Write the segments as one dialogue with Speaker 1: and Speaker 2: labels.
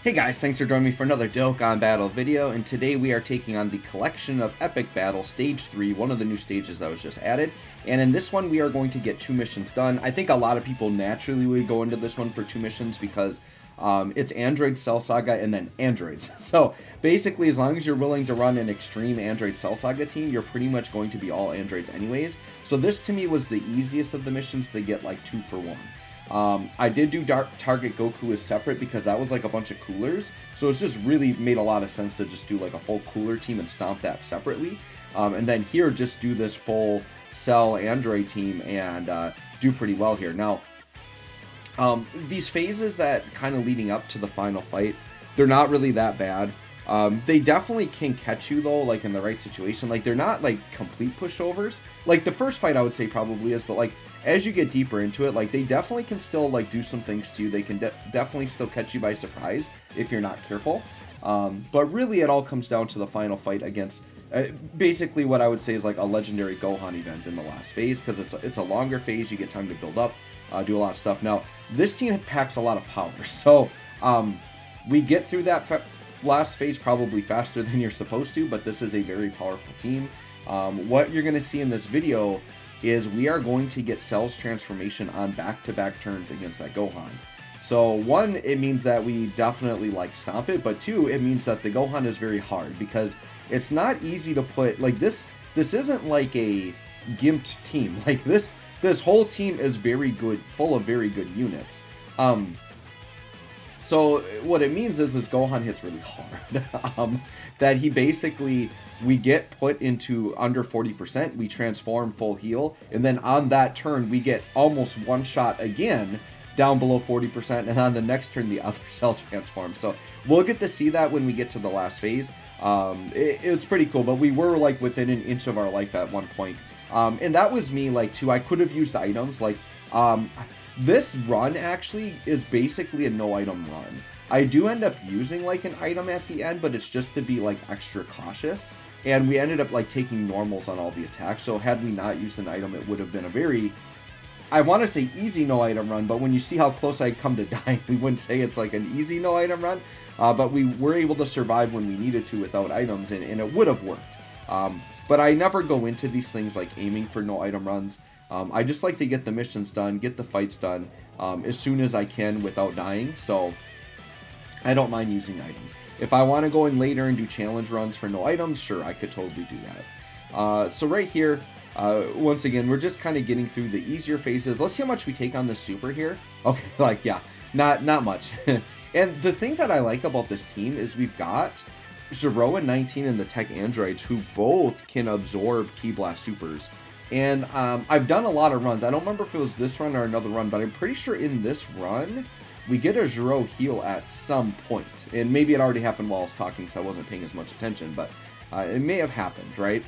Speaker 1: Hey guys, thanks for joining me for another DOKKAN battle video, and today we are taking on the Collection of Epic Battle Stage 3, one of the new stages that was just added. And in this one we are going to get 2 missions done. I think a lot of people naturally would go into this one for 2 missions because it's Android Cell Saga and then Androids. So basically, as long as you're willing to run an extreme Android Cell Saga team, you're pretty much going to be all Androids anyways. So this to me was the easiest of the missions to get like 2 for 1. I did do Target Goku as separate because that was like a bunch of coolers, so it's just really made a lot of sense to just do like a full cooler team and stomp that separately, and then here just do this full Cell Android team and do pretty well here. Now, these phases that kind of leading up to the final fight, they're not really that bad. They definitely can catch you though, like in the right situation. Like they're not like complete pushovers. Like the first fight I would say probably is, but like as you get deeper into it, like they definitely can still like do some things to you. They can definitely still catch you by surprise if you're not careful. But really it all comes down to the final fight against basically what I would say is like a legendary Gohan event in the last phase, because it's a longer phase. You get time to build up, do a lot of stuff. Now this team packs a lot of power, so we get through that last phase probably faster than you're supposed to, but this is a very powerful team. What you're going to see in this video is we are going to get Cell's transformation on back-to-back turns against that Gohan. So one, it means that we definitely like stomp it, but two, it means that the Gohan is very hard because it's not easy to put like this isn't like a gimped team. Like this whole team is very good, full of very good units. So what it means is this Gohan hits really hard. That he basically, we get put into under 40%, we transform full heal, and then on that turn we get almost one shot again down below 40%, and on the next turn the other cell transforms. So we'll get to see that when we get to the last phase. It's pretty cool, but we were like within an inch of our life at one point. And that was me like too. I could have used items like this run actually is basically a no item run. I do end up using like an item at the end, but it's just to be like extra cautious. And we ended up like taking normals on all the attacks. So had we not used an item, it would have been a very, I want to say easy no item run, but when you see how close I come to dying, we wouldn't say it's like an easy no item run. But we were able to survive when we needed to without items, and it would have worked. But I never go into these things like aiming for no item runs. I just like to get the missions done, get the fights done as soon as I can without dying. So I don't mind using items. If I want to go in later and do challenge runs for no items, sure, I could totally do that. So right here, once again, we're just kind of getting through the easier phases. Let's see how much we take on the super here. Okay, like, yeah, not much. And the thing that I like about this team is we've got Zero and 19 and the Tech Androids who both can absorb Ki Blast Supers. And I've done a lot of runs. I don't remember if it was this run or another run, but I'm pretty sure in this run, we get a Zero heal at some point. And maybe it already happened while I was talking because I wasn't paying as much attention, but it may have happened, right?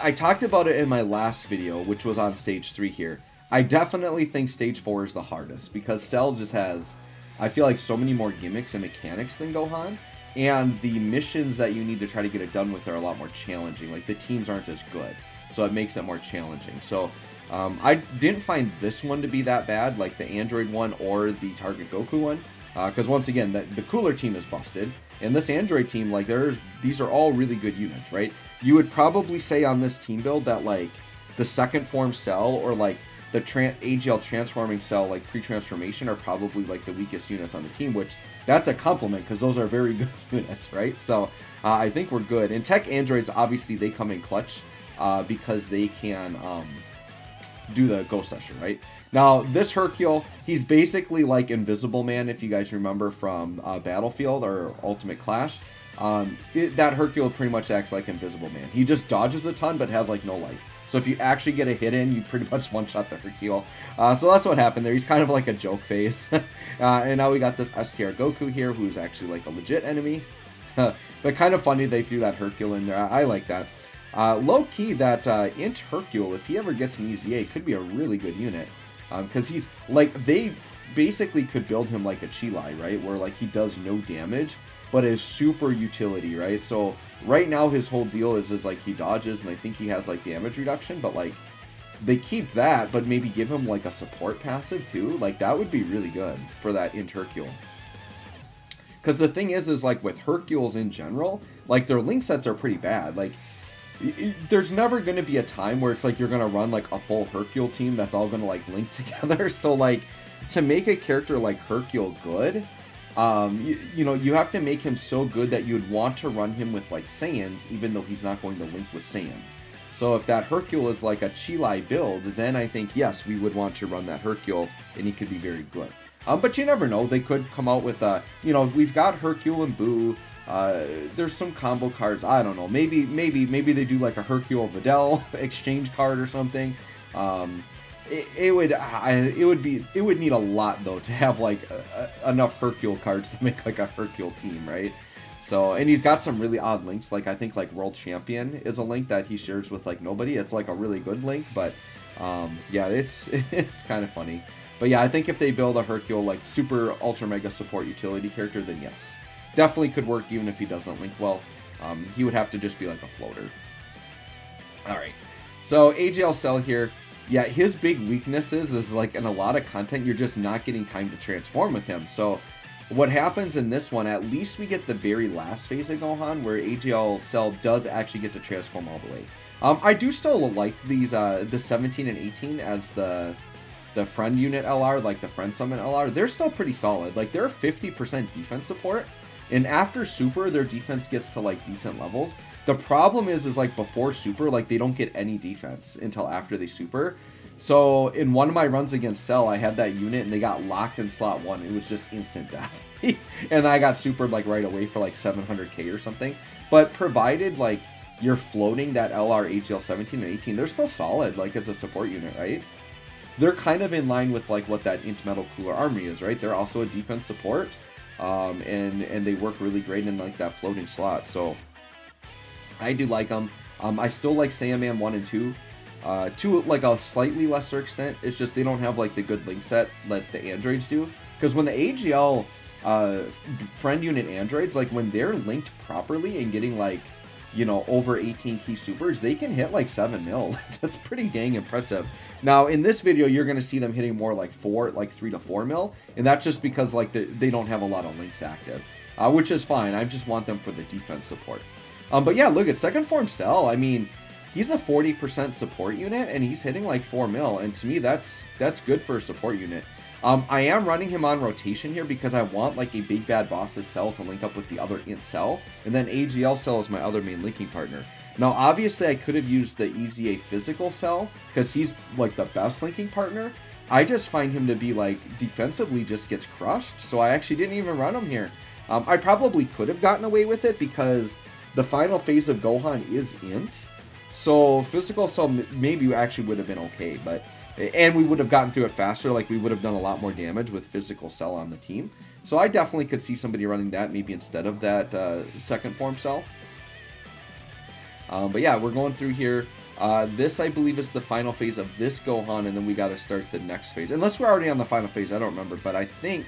Speaker 1: I talked about it in my last video, which was on Stage 3 here. I definitely think Stage 4 is the hardest because Cell just has, I feel like, so many more gimmicks and mechanics than Gohan. And the missions that you need to try to get it done with are a lot more challenging. Like, the teams aren't as good, so it makes it more challenging. So, I didn't find this one to be that bad, like the Android one or the Target Goku one. Because, once again, the cooler team is busted. And this Android team, like, these are all really good units, right? You would probably say on this team build that, like, the second form Cell or, like, the AGL transforming Cell, like pre-transformation, are probably like the weakest units on the team, which that's a compliment because those are very good units, right? So I think we're good. And Tech Androids, obviously, they come in clutch because they can do the Ghost Usher, right? Now, this Hercule, he's basically like Invisible Man, if you guys remember from Battlefield or Ultimate Clash. That Hercule pretty much acts like Invisible Man. He just dodges a ton, but has like no life. So if you actually get a hit in, you pretty much one-shot the Hercule. So that's what happened there. He's kind of like a joke phase. And now we got this STR Goku here, who's actually like a legit enemy. But kind of funny they threw that Hercule in there. I like that. Low-key, that Int Hercule, if he ever gets an EZA, could be a really good unit. Because he's, like, they basically could build him like a Chilai, right? Where, like, he does no damage, but is super utility, right? So right now his whole deal is like he dodges, and I think he has like damage reduction, but like they keep that, but maybe give him like a support passive too. Like that would be really good for that Int Hercule. Because the thing is like with Hercules in general, like their link sets are pretty bad. Like there's never going to be a time where it's like you're going to run like a full Hercule team that's all going to like link together. So like to make a character like Hercule good, you know, you have to make him so good that you'd want to run him with like Saiyans, even though he's not going to link with Saiyans. So if that Hercule is like a Chilai build, then I think, yes, we would want to run that Hercule, and he could be very good. But you never know. They could come out with, you know, we've got Hercule and Boo. There's some combo cards. I don't know. Maybe they do like a Hercule Videl exchange card or something. It would need a lot though to have like enough Hercule cards to make like a Hercule team, right? So, and he's got some really odd links. Like I think like World Champion is a link that he shares with like nobody. It's like a really good link, but yeah, it's kind of funny. But yeah, I think if they build a Hercule like super ultra mega support utility character, then yes, definitely could work even if he doesn't link well. He would have to just be like a floater. All right, so AGL Cell here. Yeah, his big weaknesses is like in a lot of content, you're just not getting time to transform with him. So what happens in this one, at least we get the very last phase of Gohan where AGL Cell does actually get to transform all the way. I do still like these, the 17 and 18 as the friend unit LR, like the friend summon LR. They're still pretty solid. Like they're 50% defense support. And after Super, their defense gets to like decent levels. The problem is like before Super, like they don't get any defense until after they Super. So in one of my runs against Cell, I had that unit and they got locked in slot 1. It was just instant death. And I got supered like right away for like 700k or something. But provided like you're floating that LR, HL 17 and 18, they're still solid like as a support unit, right? They're kind of in line with like what that Int Metal Cooler Armory is, right? They're also a defense support. And they work really great in like that floating slot. So I do like them. I still like Saiyaman 1 and 2. To like a slightly lesser extent. It's just they don't have like the good link set that the androids do. Because when the AGL friend unit androids, like when they're linked properly and getting like, you know, over 18 key supers, they can hit like 7 mil. That's pretty dang impressive. Now in this video, you're going to see them hitting more like 3 to 4 mil. And that's just because like they don't have a lot of links active. Which is fine. I just want them for the defense support. But yeah, look at second form Cell. I mean, he's a 40% support unit and he's hitting like 4 mil. And to me, that's good for a support unit. I am running him on rotation here because I want like a big bad boss's Cell to link up with the other Int Cell. And then AGL Cell is my other main linking partner. Now, obviously, I could have used the EZA physical Cell because he's like the best linking partner. I just find him to be like defensively just gets crushed. So I actually didn't even run him here. I probably could have gotten away with it because the final phase of Gohan is Int. So physical Cell maybe actually would have been okay, but and we would have gotten through it faster. Like we would have done a lot more damage with physical Cell on the team. So I definitely could see somebody running that maybe instead of that second form Cell. But yeah, we're going through here. This I believe is the final phase of this Gohan, and then we got to start the next phase. Unless we're already on the final phase, I don't remember, but I think.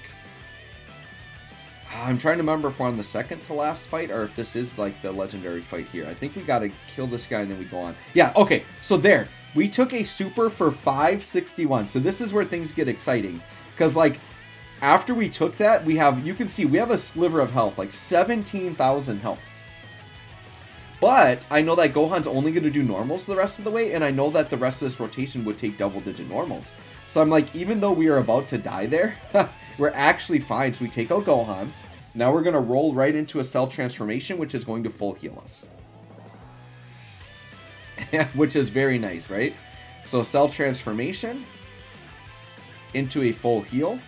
Speaker 1: I'm trying to remember if we're on the second to last fight or if this is like the legendary fight here. I think we got to kill this guy and then we go on. Yeah, okay, so there. We took a super for 561. So this is where things get exciting. Because like, after we took that, we have, you can see, we have a sliver of health, like 17,000 health. But I know that Gohan's only going to do normals the rest of the way, and I know that the rest of this rotation would take double-digit normals. So I'm like, even though we are about to die there, we're actually fine. So we take out Gohan. Now we're going to roll right into a Cell transformation, which is going to full heal us. Which is very nice, right? So Cell transformation into a full heal.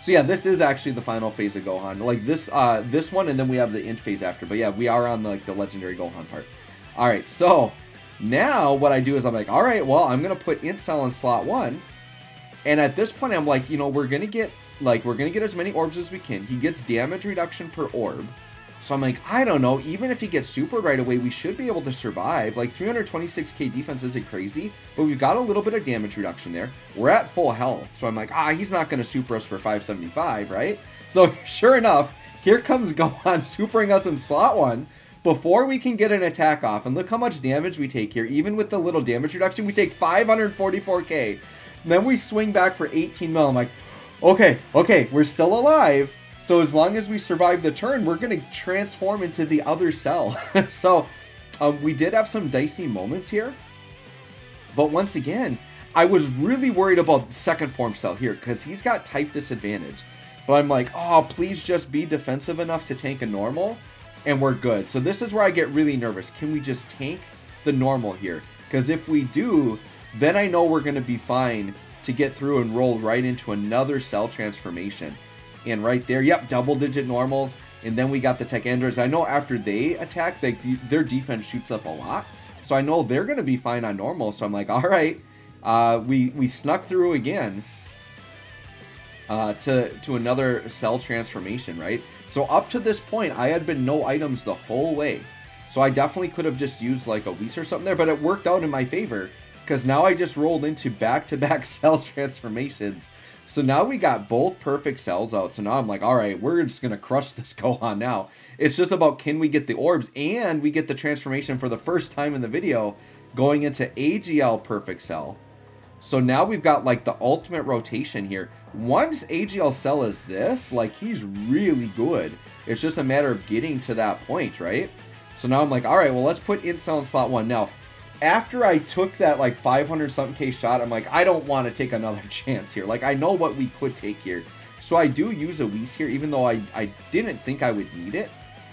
Speaker 1: So yeah, this is actually the final phase of Gohan. Like this this one, and then we have the Int phase after. But yeah, we are on like the legendary Gohan part. All right, so now what I do is I'm like, all right, well, I'm going to put Int Cell in slot 1. And at this point, I'm like, you know, we're going to get as many orbs as we can. He gets damage reduction per orb. So I'm like, I don't know, even if he gets super right away, we should be able to survive. Like 326k defense isn't crazy, but we've got a little bit of damage reduction there. We're at full health. So I'm like, he's not going to super us for 575, right? So sure enough, here comes Gohan supering us in slot 1 before we can get an attack off, and look how much damage we take here. Even with the little damage reduction, we take 544k. Then we swing back for 18 mil. I'm like, okay, we're still alive. So as long as we survive the turn, we're going to transform into the other cell. So we did have some dicey moments here. But once again, I was really worried about the second form cell here because he's got type disadvantage. But I'm like, oh, please just be defensive enough to tank a normal and we're good. So this is where I get really nervous. Can we just tank the normal here? Because if we do, then I know we're going to be fine to get through and roll right into another cell transformation. And right there, yep, double-digit normals. And then we got the Tech Androids. I know after they attack, their defense shoots up a lot. So I know they're going to be fine on normal. So I'm like, all right, we snuck through again to another cell transformation, right? So up to this point, I had been no items the whole way. So I definitely could have just used like a Whis or something there, but it worked out in my favor because now I just rolled into back-to-back cell transformations. So now we got both perfect cells out. So now I'm like, all right, we're just going to crush this Gohan now. It's just about can we get the orbs and we get the transformation for the first time in the video going into AGL perfect cell. So now we've got like the ultimate rotation here. Once AGL cell is this, like he's really good. It's just a matter of getting to that point, right? So now I'm like, all right, well, let's put in cell in slot 1. Now, after I took that like 500 something K shot, I'm like, I don't want to take another chance here. Like I know what we could take here. So I do use a Whis here, even though I didn't think I would need it.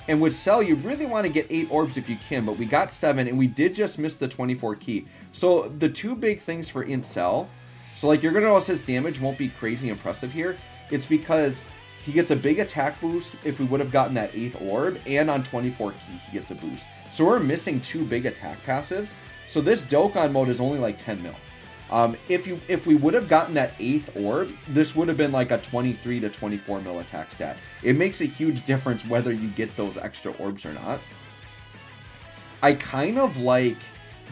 Speaker 1: And with Cell, you really want to get 8 orbs if you can, but we got 7, and we did just miss the 24 key. So the two big things for Int Cell, so like you're going to notice his damage won't be crazy impressive here. It's because he gets a big attack boost if we would have gotten that 8th orb, and on 24 key he gets a boost. So we're missing 2 big attack passives. So this Dokkan mode is only like 10 mil. If we would have gotten that 8th orb, this would have been like a 23 to 24 mil attack stat. It makes a huge difference whether you get those extra orbs or not. I kind of like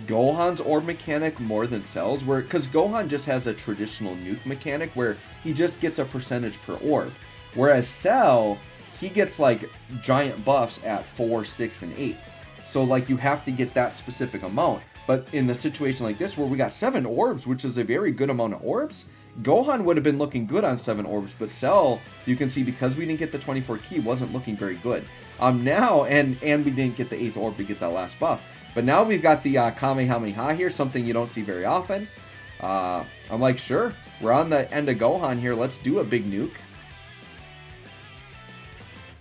Speaker 1: Gohan's orb mechanic more than Cell's, because Gohan just has a traditional nuke mechanic where he just gets a percentage per orb. Whereas Cell, he gets like giant buffs at 4, 6, and 8. So like you have to get that specific amount. But in the situation like this where we got 7 orbs, which is a very good amount of orbs, Gohan would have been looking good on 7 orbs, but Cell, you can see because we didn't get the 24 key, wasn't looking very good. Now, and we didn't get the 8th orb to get that last buff. But now we've got the Kamehameha here, something you don't see very often. I'm like, sure, we're on the end of Gohan here, let's do a big nuke.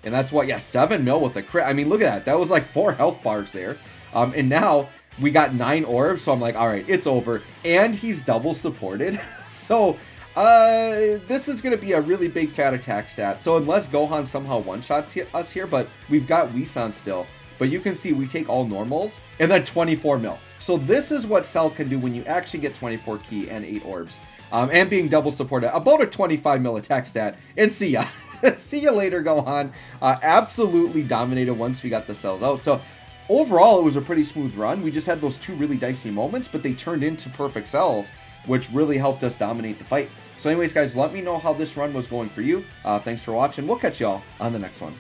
Speaker 1: And that's what, yeah, 7 mil with the crit. I mean, look at that. That was like 4 health bars there. And now we got 9 orbs, so I'm like, all right, it's over. And he's double supported. So this is going to be a really big fat attack stat. So unless Gohan somehow one-shots us here, but we've got Whis on still. But you can see we take all normals and then 24 mil. So this is what Cell can do when you actually get 24 key and 8 orbs. And being double supported. About a 25 mil attack stat. And see ya. See you later, Gohan. Absolutely dominated once we got the cells out. So overall, it was a pretty smooth run. We just had those 2 really dicey moments, but they turned into perfect cells, which really helped us dominate the fight. So anyways, guys, let me know how this run was going for you. Thanks for watching. We'll catch y'all on the next one.